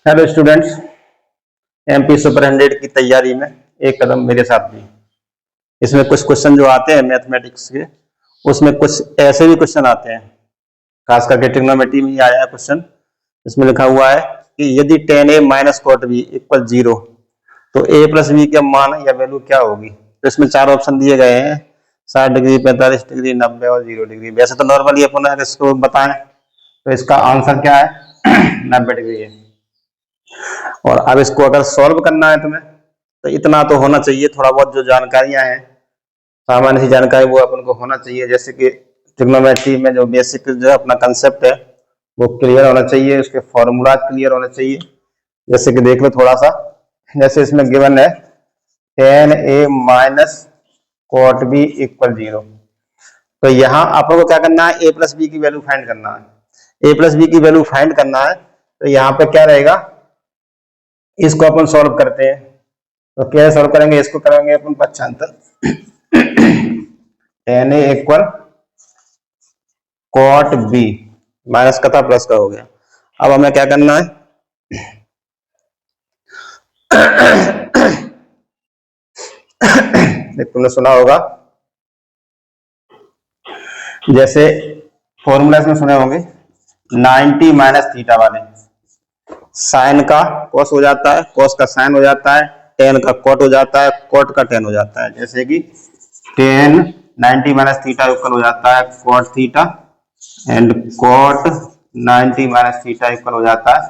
Hello students, MP super 100 की तैयारी में एक कदम मेरे साथ भी। इसमें कुछ क्वेश्चन जो आते हैं मैथमेटिक्स के, उसमें कुछ ऐसे भी क्वेश्चन आते हैं, खास करके ट्रिग्नोमेट्री में ही आया है क्वेश्चन। इसमें लिखा हुआ है कि यदि tan a minus cot B equal 0 तो a प्लस बी का मान या वैल्यू क्या होगी। तो इसमें चार ऑप्शन दिए गए हैं, 60 डिग्री, 45 डिग्री, 90 और 0 डिग्री। वैसे तो नॉर्मली अपन अगर इसको बताएं तो इसका आंसर क्या है 90 डिग्री है। और अब इसको अगर सॉल्व करना है तुम्हें तो इतना तो होना चाहिए, थोड़ा बहुत जो जानकारियां हैं, सामान्य सी जानकारी, वो अपन को होना चाहिए। जैसे कि ट्रिग्नोमेट्री में जो बेसिक जो अपना कंसेप्ट है वो क्लियर होना चाहिए, उसके फॉर्मूला क्लियर होने चाहिए। जैसे कि देख लो थोड़ा सा, जैसे इसमें गिवन है tan a minus cot B equal 0। तो यहाँ अपन को क्या करना है, a प्लस बी की वैल्यू फाइंड करना है। a प्लस बी की वैल्यू फाइंड करना है तो यहाँ पे क्या रहेगा, इसको अपन सॉल्व करते हैं। तो क्या सॉल्व करेंगे, इसको करेंगे अपन पक्षांतर tan a equal cot b, minus का था प्लस का हो गया। अब हमें क्या करना है तुमने सुना होगा, जैसे फॉर्मूला में सुने होंगे 90 माइनस थीटा वाले, साइन का कॉस हो जाता है, कॉस का साइन हो जाता है, टेन का कॉट हो जाता है, कॉट का टेन हो जाता है। जैसे कि टेन 90 माइनस थीटा इक्वल हो जाता है cot theta, and cot 90 minus theta equal हो जाता है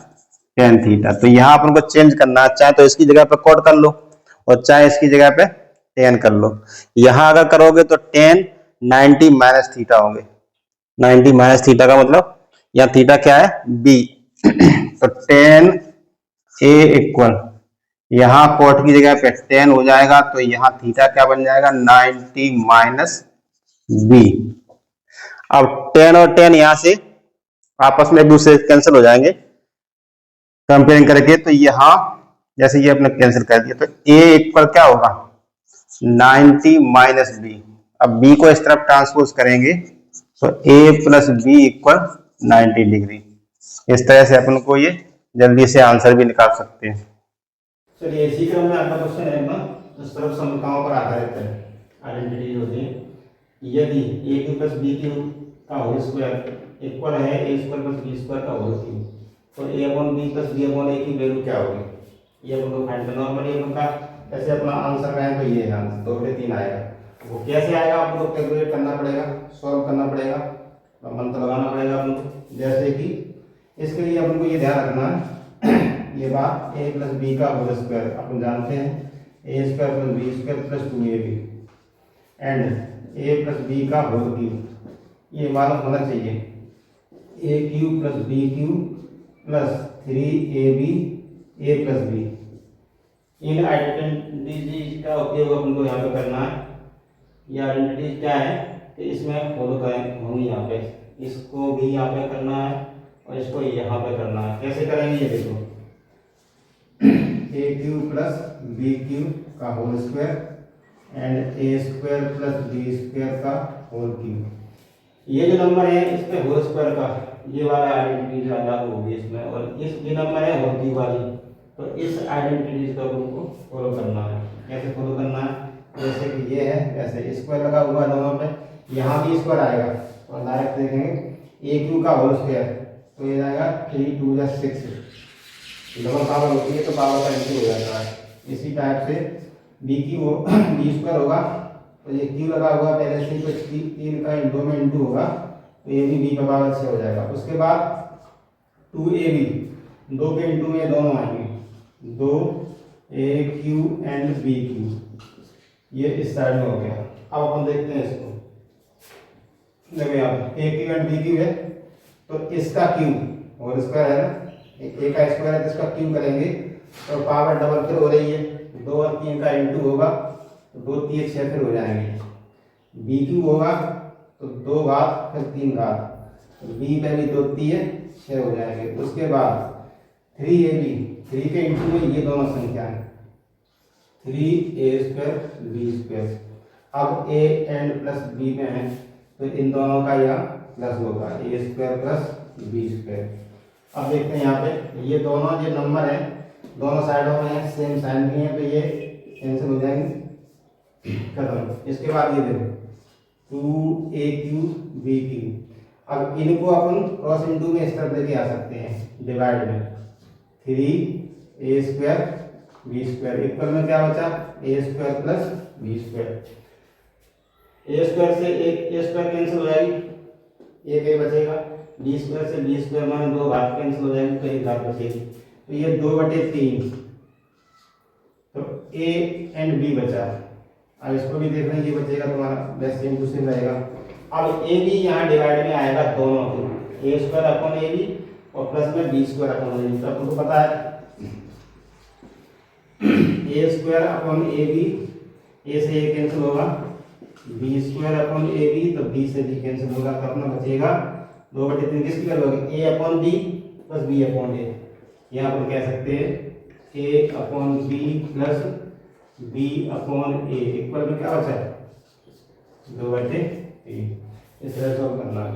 टेन थीटा। तो यहाँ अपन को चेंज करना है, चाहे तो इसकी जगह पे कॉट कर लो और चाहे इसकी जगह पे टेन कर लो। यहाँ अगर करोगे तो टेन 90 माइनस थीटा होंगे। 90 माइनस थीटा का मतलब यहाँ थीटा क्या है, बी। तो टेन ए इक्वल, यहाँ कॉट की जगह पे टेन हो जाएगा, तो यहाँ थीटा क्या बन जाएगा 90 माइनस बी। अब टेन और टेन यहाँ से आपस में एक दूसरे कैंसिल हो जाएंगे कंपेयरिंग करके। तो यहाँ जैसे ये अपने कैंसिल कर दिया तो a इक्वल क्या होगा 90 माइनस बी। अब b को इस तरफ ट्रांसपोज करेंगे तो a plus B equal 90 degree. इस तरह से अपन को ये जल्दी से आंसर भी निकाल सकते हैं। चलिए इसी क्रम में अगला क्वेश्चन है अपना, इस तरफ समीकरणों पर आधारित है, आइडेंटिटीज होती है। यदि a cube plus b cube का होल स्क्वायर इक्वल है a square plus B square का होल क्यू, तो a upon b plus b upon a की वैल्यू क्या होगी, ये अपन को फाइंड करना। नॉर्मली अपन का ऐसे अपना आंसर है तो ये है आंसर 2 बटे 3 आएगा। वो कैसे आएगा अपन को कैलकुलेट करना पड़ेगा, सॉल्व करना पड़ेगा, मंत्र लगाना पड़ेगा अपन को। जैसे कि इसके लिए अपन को ये ध्यान रखना है ये बात ए प्लस बी का होल स्क्वायर अपन जानते हैं, a square plus B square plus 2ab and a plus b का होल क्यूब, ये मालूम होना चाहिए a cube plus B cube plus 3ab a plus b. इन आइडेंटिटीज का उपयोग अपन को यहाँ पे करना है। ये आइडेंटिटीज क्या है कि इसमें फॉलो करें होंगी, यहाँ पे इसको भी यहाँ पे करना है और इसको यहाँ पे करना है। कैसे करेंगे ये देखो, A cube plus B cube का whole square and A square plus B square का होल क्यूब। ये जो नंबर है इस पे होल स्क्वायर का ये वाला आइडेंटिटी अलग होगी इसमें, और इस ये नंबर है होल क्यूब वाली, तो इस आइडेंटिटीज को हमको फॉलो करना है। कैसे फॉलो करना है, जैसे कि ये है वैसे स्क्वायर लगा हुआ है दोनों पे, यहाँ भी स्क्वायर आएगा और डायरेक्ट देखेंगे ए क्यू का होल स्क्वायर, तो ये आएगा 3 2 6, डबल पावर होती है तो पावर का इंटू हो जाता है। इसी टाइप से बी क्यू बी स्क्वायर होगा, तो ये क्यू लगा हुआ पहले से, तो 3 का 2 में इंटू होगा तो ये भी बी का पावर से हो जाएगा। उसके बाद 2ab 2 के इंटू में दोनों आएंगे, 2 ए क्यू एंड बी क्यू, ये इस साइड में हो गया। अब अपन देखते हैं इसको, देखो यहाँ पे ए क्यू एंड बी क्यू है तो इसका क्यूब और स्क्वायर है ना, ए का स्क्वायर है तो इसका क्यूब करेंगे तो पावर डबल फिर हो रही है, 2 और 3 का इंटू होगा तो 2 3 6 फिर हो जाएंगे। बी क्यूब होगा तो 2 घात फिर 3 घात, तो बी पे भी 2 3 6 हो जाएंगे। उसके बाद 3ab 3 के इंटू में ये दोनों संख्या है 3a स्क्वायर बी स्क्वायर। अब a एंड प्लस बी में है तो इन दोनों का यह प्लस होगा, ए स्क्वायर प्लस बी स्क्वायर। अब देखते हैं यहाँ पे ये दोनों जो नंबर है दोनों साइडों में सेम साइन भी है तो ये कैंसिल हो जाएंगे, खत्म। इसके बाद ये देखो 2AQ BQ, अब इनको अपन क्रॉस इंटू में इस तरफ लेके आ सकते हैं डिवाइड में 3A² B² इक्वल में क्या बचा A² प्लस B²। A² से एक A² कैंसिल हो जाएगी, एक A बचेगा, B² से B² माने 2 घात कैंसिल हो जाएगी तो 1 घात बचेगी, तो ये 2/3 तो A एंड B बचा। अब इसको भी देख रहे हैं, ये बचेगा तुम्हारा बस सेम टू सेम रहेगा। अब ए बी यहाँ डिवाइड में आएगा दोनों के, A² अपॉन AB और प्लस में B² अपॉन AB, तो तुमको पता है A² अपॉन AB, A से A कैंसिल होगा, B² अपॉन AB तो B से B कैंसिल होगा, तो अपना बचेगा 2/3 किसकी करोगे A upon B plus B upon A। यहाँ पर कह सकते हैं A upon B plus B upon A equal में क्या बचा 2/3। इस तरह सॉल्व करना है।